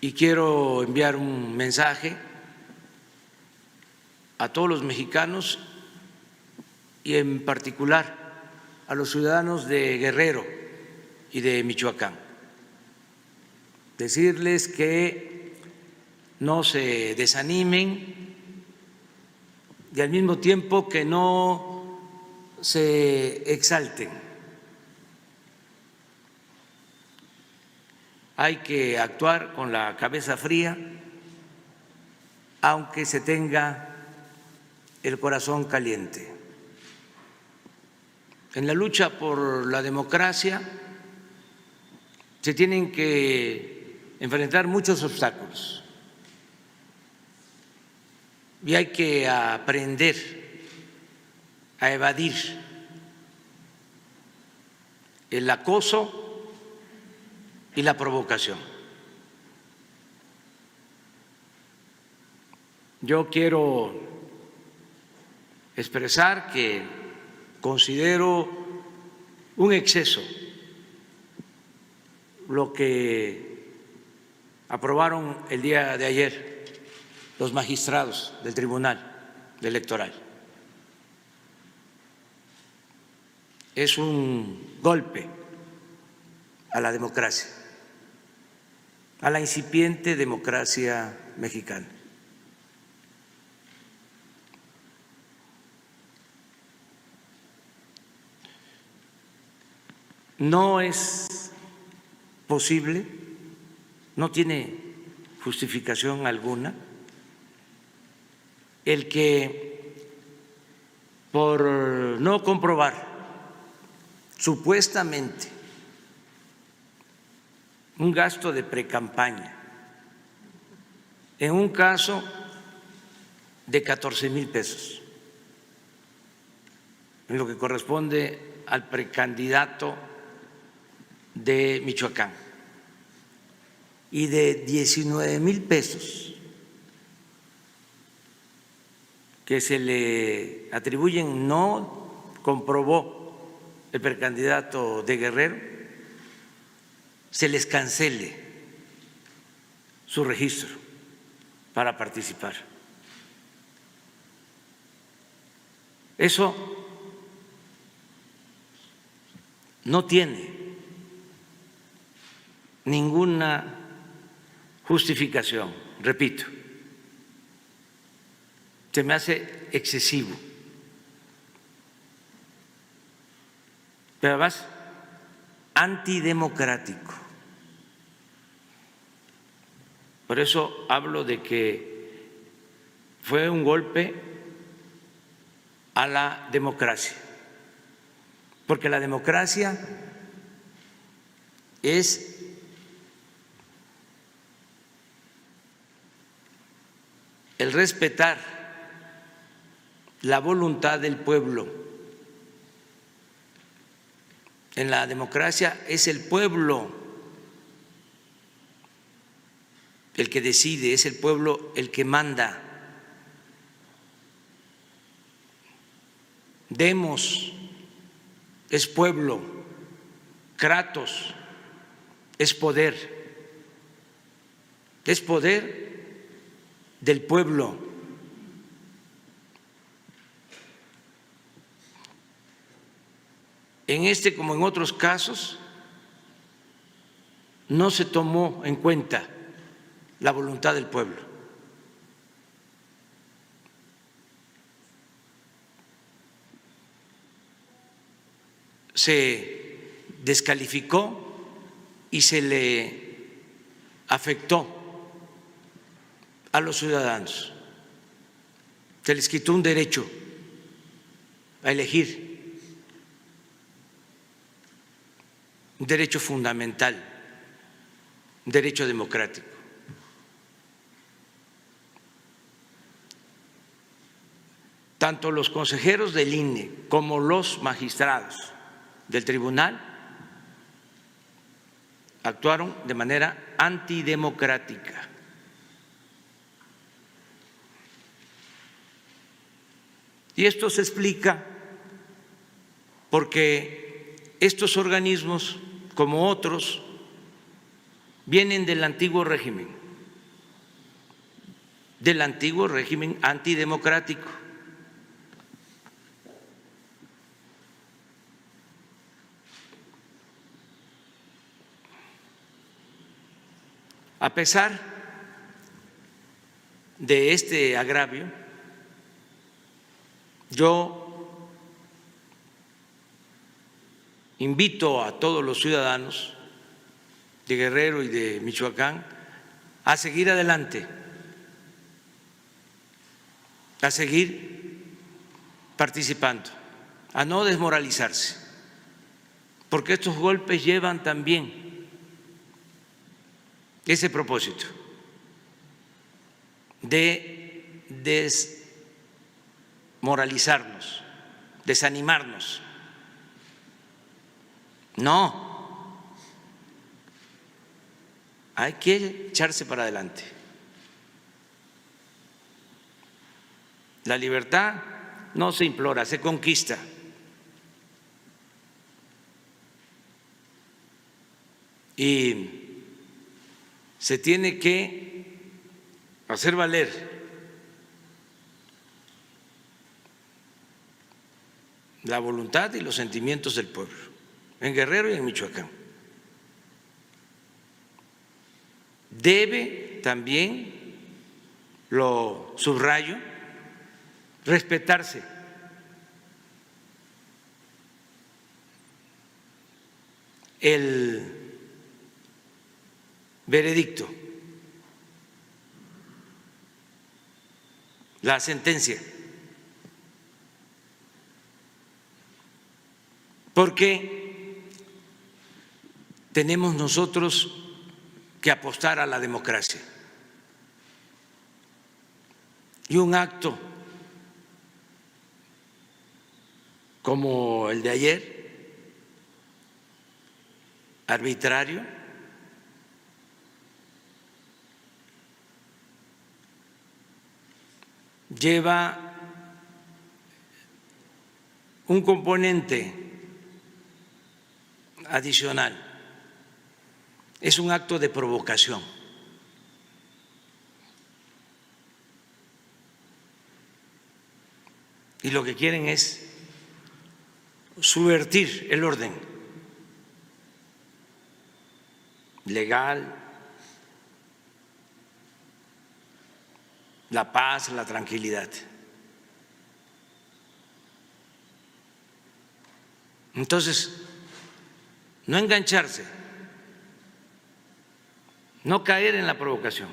y quiero enviar un mensaje a todos los mexicanos y en particular a los ciudadanos de Guerrero y de Michoacán. Decirles que no se desanimen y al mismo tiempo que no se exalten. Hay que actuar con la cabeza fría, aunque se tenga el corazón caliente. En la lucha por la democracia se tienen que enfrentar muchos obstáculos y hay que aprender a evadir el acoso y la provocación. Yo quiero expresar que considero un exceso lo que aprobaron el día de ayer los magistrados del Tribunal Electoral. Es un golpe a la democracia, a la incipiente democracia mexicana. No es posible, no tiene justificación alguna el que por no comprobar supuestamente un gasto de precampaña en un caso de 14,000 pesos, en lo que corresponde al precandidato de Michoacán, y de 19,000 pesos que se le atribuyen, no comprobó el precandidato de Guerrero, se les cancele su registro para participar. Eso no tiene ninguna justificación, repito, se me hace excesivo, pero además antidemocrático. Por eso hablo de que fue un golpe a la democracia, porque la democracia es el respetar la voluntad del pueblo. En la democracia es el pueblo el que decide, es el pueblo el que manda. Demos es pueblo, kratos es poder del pueblo. En este, como en otros casos, no se tomó en cuenta la voluntad del pueblo. Se descalificó y se le afectó a los ciudadanos, se les quitó un derecho a elegir, un derecho fundamental, un derecho democrático. Tanto los consejeros del INE como los magistrados del tribunal actuaron de manera antidemocrática. Y esto se explica porque estos organismos, como otros, vienen del antiguo régimen. del antiguo régimen antidemocrático. A pesar de este agravio, yo invito a todos los ciudadanos de Guerrero y de Michoacán a seguir adelante, a seguir participando, a no desmoralizarse, porque estos golpes llevan también ese propósito de desmoralizarnos, desanimarnos. No, hay que echarse para adelante. La libertad no se implora, se conquista. Y se tiene que hacer valer la voluntad y los sentimientos del pueblo, en Guerrero y en Michoacán. Debe también, lo subrayo, respetarse el veredicto, la sentencia, porque tenemos nosotros que apostar a la democracia. Y un acto como el de ayer, arbitrario, lleva un componente adicional, es un acto de provocación. Y lo que quieren es subvertir el orden legal, la paz, la tranquilidad. Entonces, no engancharse, no caer en la provocación,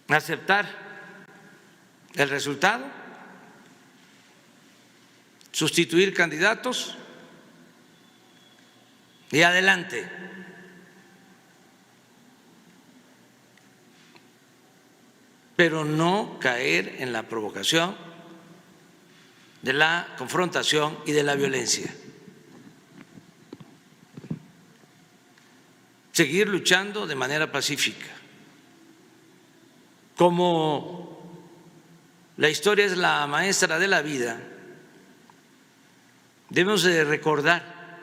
aceptar el resultado, sustituir candidatos y adelante. Pero no caer en la provocación, de la confrontación y de la violencia. Seguir luchando de manera pacífica. Como la historia es la maestra de la vida, debemos de recordar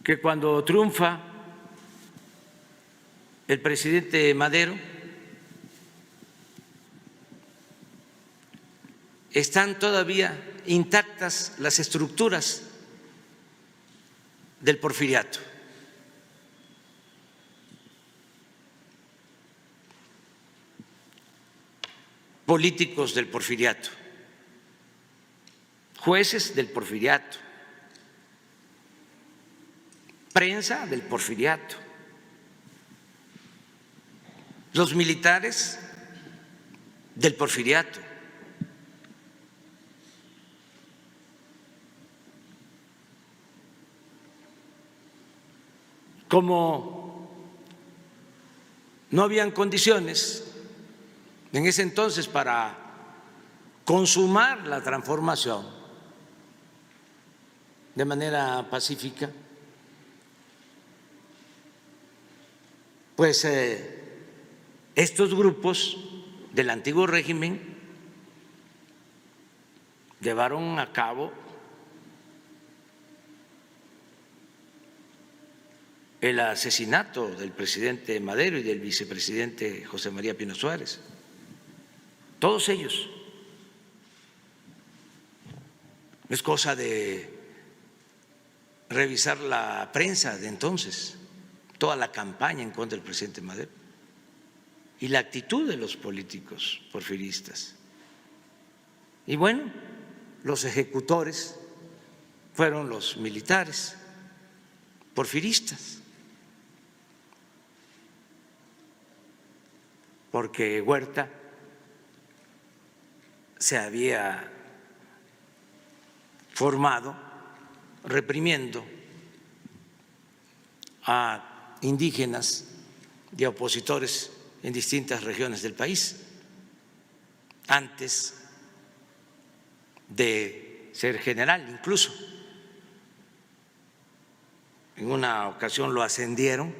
que cuando triunfa el presidente Madero, están todavía intactas las estructuras del porfiriato. Políticos del porfiriato, jueces del porfiriato, prensa del porfiriato, los militares del porfiriato. Como no habían condiciones en ese entonces para consumar la transformación de manera pacífica, pues estos grupos del antiguo régimen llevaron a cabo el asesinato del presidente Madero y del vicepresidente José María Pino Suárez. Todos ellos. Es cosa de revisar la prensa de entonces, toda la campaña en contra del presidente Madero y la actitud de los políticos porfiristas. Y bueno, los ejecutores fueron los militares porfiristas, porque Huerta se había formado reprimiendo a indígenas y a opositores en distintas regiones del país antes de ser general. Incluso en una ocasión lo ascendieron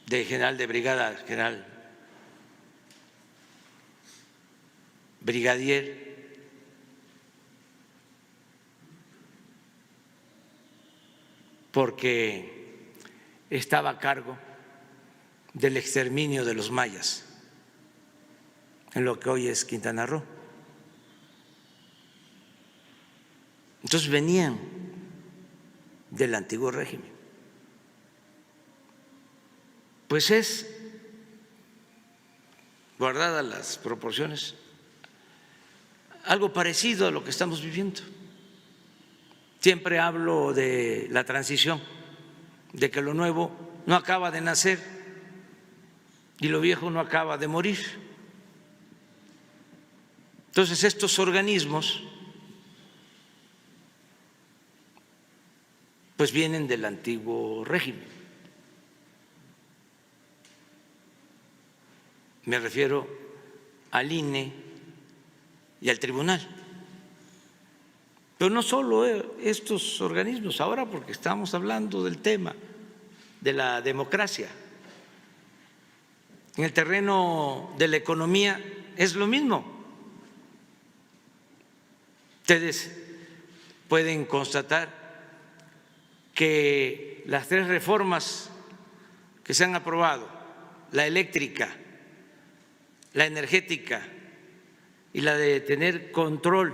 de general de brigada a general brigadier, porque estaba a cargo del exterminio de los mayas en lo que hoy es Quintana Roo. Entonces venían del antiguo régimen. Pues es, guardadas las proporciones, algo parecido a lo que estamos viviendo. Siempre hablo de la transición, de que lo nuevo no acaba de nacer y lo viejo no acaba de morir. Entonces estos organismos pues vienen del antiguo régimen. Me refiero al INE y al tribunal. Pero no solo estos organismos, ahora porque estamos hablando del tema de la democracia. En el terreno de la economía es lo mismo. Ustedes pueden constatar que las 3 reformas que se han aprobado, la eléctrica, la energética y la de tener control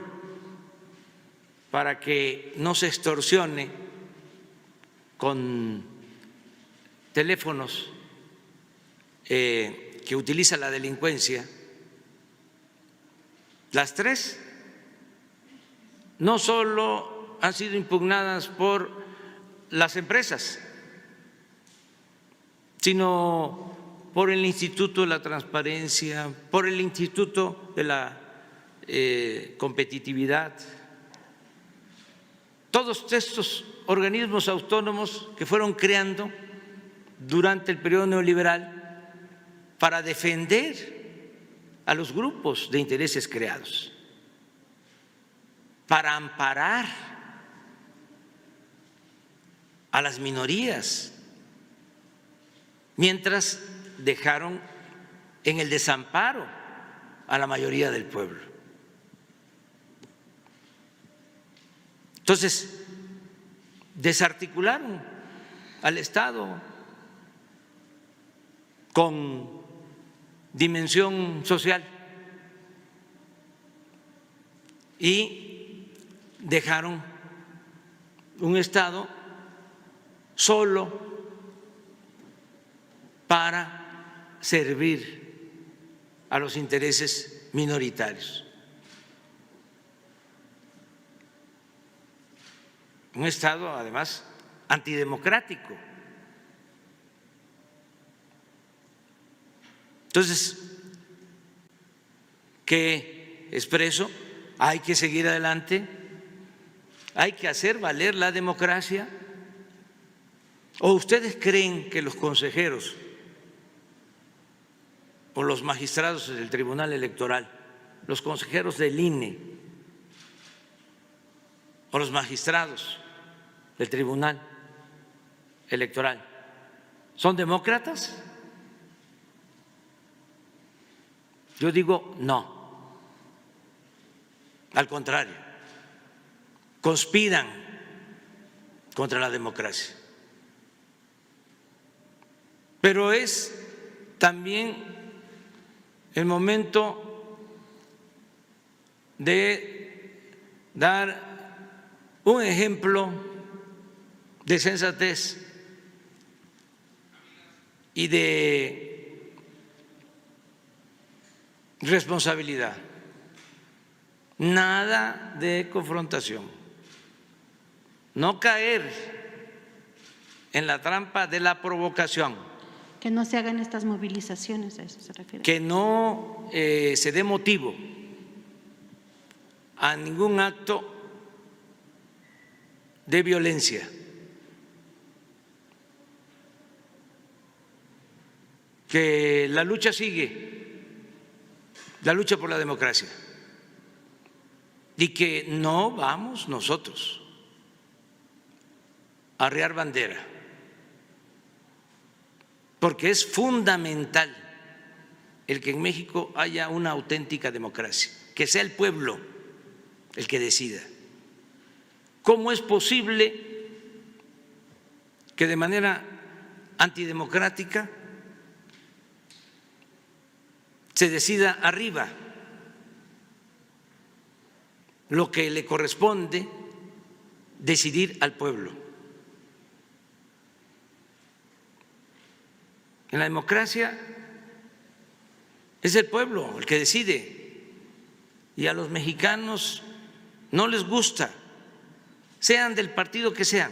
para que no se extorsione con teléfonos que utiliza la delincuencia, las 3 no solo han sido impugnadas por las empresas, sino por el Instituto de la Transparencia, por el Instituto de la Competitividad, todos estos organismos autónomos que fueron creando durante el periodo neoliberal para defender a los grupos de intereses creados, para amparar a las minorías, mientras dejaron en el desamparo a la mayoría del pueblo. Entonces, desarticularon al Estado con dimensión social y dejaron un Estado solo para servir a los intereses minoritarios. Un Estado, además, antidemocrático. Entonces, ¿qué expreso? Hay que seguir adelante, hay que hacer valer la democracia. ¿O ustedes creen que los consejeros o los magistrados del Tribunal Electoral, los consejeros del INE o los magistrados del Tribunal Electoral son demócratas? Yo digo no, al contrario, conspiran contra la democracia. Pero es también el momento de dar un ejemplo de sensatez y de responsabilidad. Nada de confrontación. No caer en la trampa de la provocación. Que no se hagan estas movilizaciones, a eso se refiere. Que no se dé motivo a ningún acto de violencia. Que la lucha sigue, la lucha por la democracia, y que no vamos nosotros a arriar bandera, porque es fundamental el que en México haya una auténtica democracia, que sea el pueblo el que decida. ¿Cómo es posible que de manera antidemocrática se decida arriba lo que le corresponde decidir al pueblo? En la democracia es el pueblo el que decide, y a los mexicanos no les gusta, sean del partido que sean,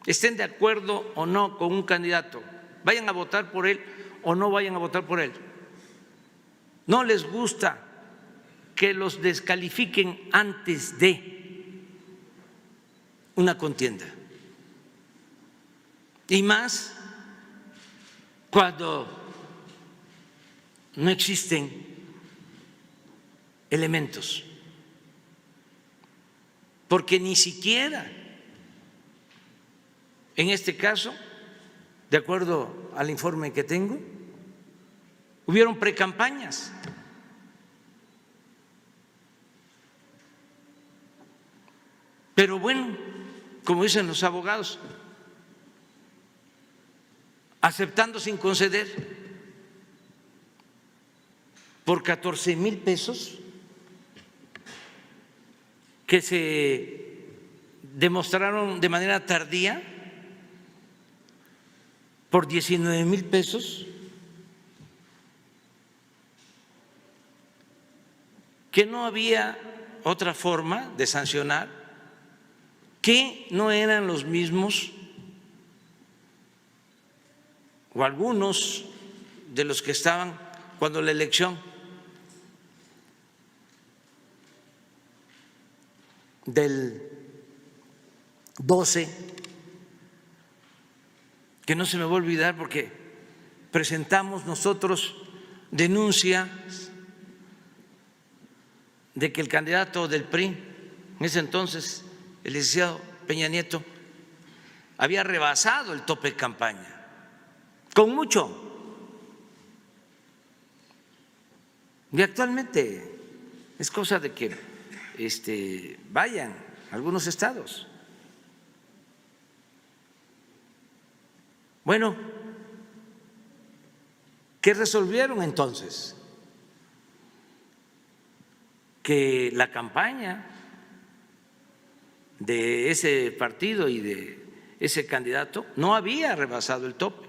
estén de acuerdo o no con un candidato, vayan a votar por él o no vayan a votar por él. No les gusta que los descalifiquen antes de una contienda, y más cuando no existen elementos, porque ni siquiera en este caso, de acuerdo al informe que tengo, hubieron precampañas. Pero bueno, como dicen los abogados, aceptando sin conceder por 14,000 pesos que se demostraron de manera tardía, por 19,000 pesos, que no había otra forma de sancionar, que no eran los mismos o algunos de los que estaban cuando la elección del 12, que no se me va a olvidar porque presentamos nosotros denuncias de que el candidato del PRI, en ese entonces el licenciado Peña Nieto, había rebasado el tope de campaña, con mucho. Y actualmente es cosa de que vayan a algunos estados. Bueno, ¿qué resolvieron entonces? Que la campaña de ese partido y de ese candidato no había rebasado el tope,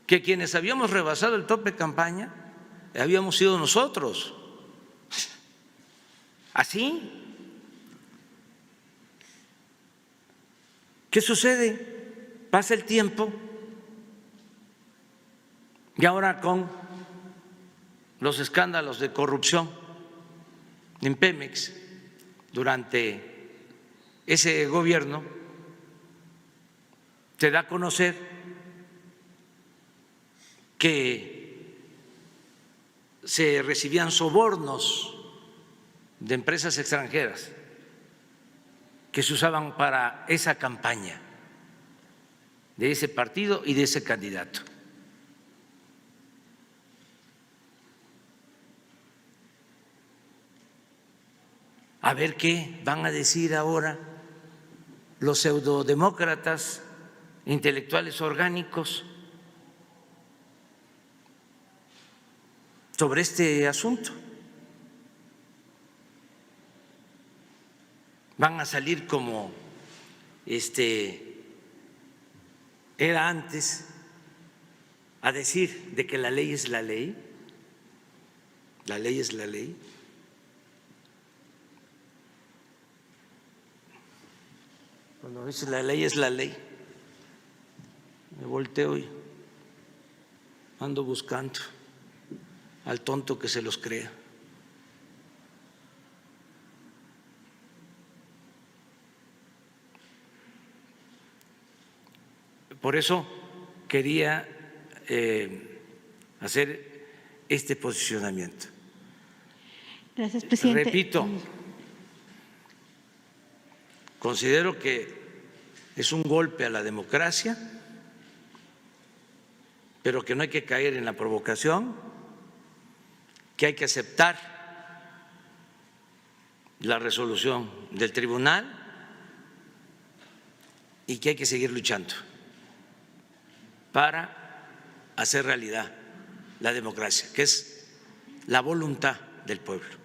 que quienes habíamos rebasado el tope de campaña habíamos sido nosotros. Así. ¿Qué sucede? Pasa el tiempo y ahora con los escándalos de corrupción en Pemex durante ese gobierno, se da a conocer que se recibían sobornos de empresas extranjeras que se usaban para esa campaña de ese partido y de ese candidato. A ver qué van a decir ahora los pseudodemócratas intelectuales orgánicos sobre este asunto. Van a salir como era antes a decir de que la ley es la ley. La ley es la ley. Cuando dice la ley es la ley, me volteo y ando buscando al tonto que se los crea. Por eso quería hacer este posicionamiento. Gracias, presidente. Repito, considero que es un golpe a la democracia, pero que no hay que caer en la provocación, que hay que aceptar la resolución del tribunal y que hay que seguir luchando para hacer realidad la democracia, que es la voluntad del pueblo.